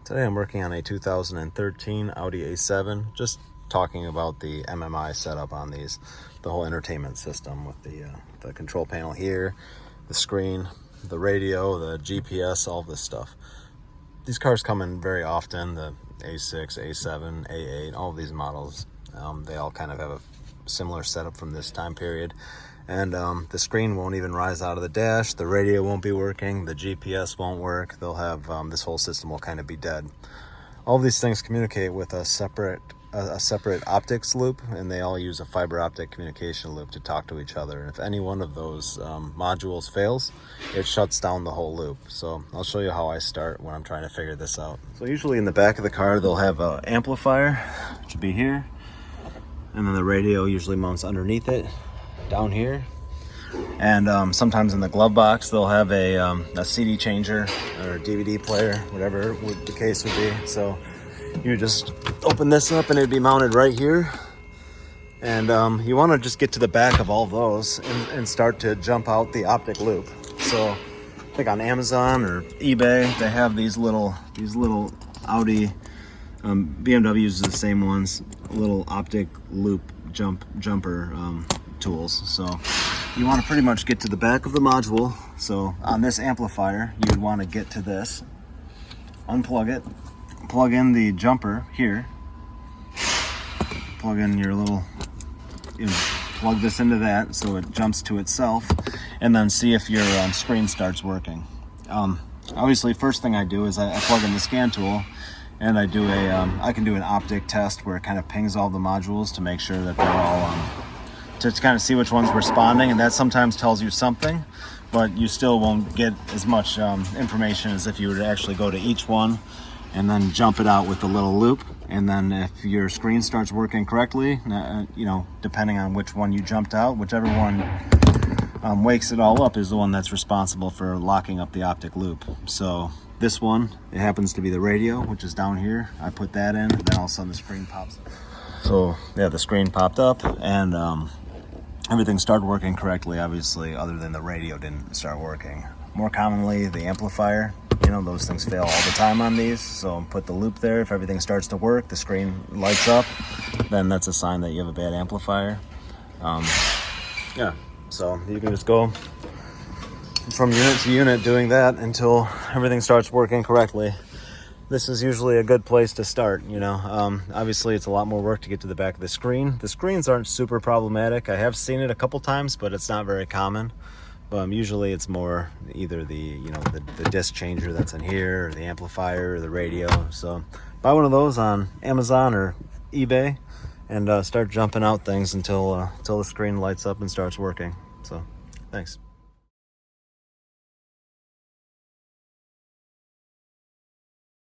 Today I'm working on a 2013 Audi A7, just talking about the MMI setup on these, the whole entertainment system with the control panel here, the screen, the radio, the GPS, all this stuff. These cars come in very often, the A6, A7, A8, all of these models. They all kind of have a similar setup from this time period. And the screen won't even rise out of the dash, the radio won't be working, the GPS won't work. They'll have, this whole system will kind of be dead. All of these things communicate with a separate optics loop, and they all use a fiber optic communication loop to talk to each other. And if any one of those modules fails, it shuts down the whole loop. So I'll show you how I start when I'm trying to figure this out. So usually in the back of the car, they'll have an amplifier, which would be here. And then the radio usually mounts underneath it, down here. And sometimes in the glove box they'll have a CD changer or a DVD player, whatever the case would be. So you just open this up and it'd be mounted right here. And you want to just get to the back of all those and start to jump out the optic loop. So I think on Amazon or eBay they have these little Audi, BMW uses the same ones, little optic loop jumper tools. So you want to pretty much get to the back of the module. So on this amplifier, you would want to get to this, unplug it, plug in the jumper here, plug in your little, plug this into that so it jumps to itself, and then see if your screen starts working. Obviously, first thing I do is I plug in the scan tool, and I do I can do an optic test where it kind of pings all the modules to make sure that they're all to kind of see which one's responding, and that sometimes tells you something, but you still won't get as much information as if you were to actually go to each one and then jump it out with the little loop. And then if your screen starts working correctly, depending on which one you jumped out, whichever one wakes it all up is the one that's responsible for locking up the optic loop. So this one, it happens to be the radio, which is down here. I put that in, and then all of a sudden the screen pops up. So yeah, the screen popped up, and everything started working correctly, obviously, other than the radio didn't start working. More commonly, the amplifier, those things fail all the time on these. So put the loop there. If everything starts to work, the screen lights up, then that's a sign that you have a bad amplifier. Yeah, so you can just go from unit to unit doing that until everything starts working correctly. This is usually a good place to start, Obviously, it's a lot more work to get to the back of the screen. The screens aren't super problematic. I have seen it a couple times, but it's not very common. Usually it's more either the disc changer that's in here, or the amplifier, or the radio. So buy one of those on Amazon or eBay and start jumping out things until the screen lights up and starts working. So thanks.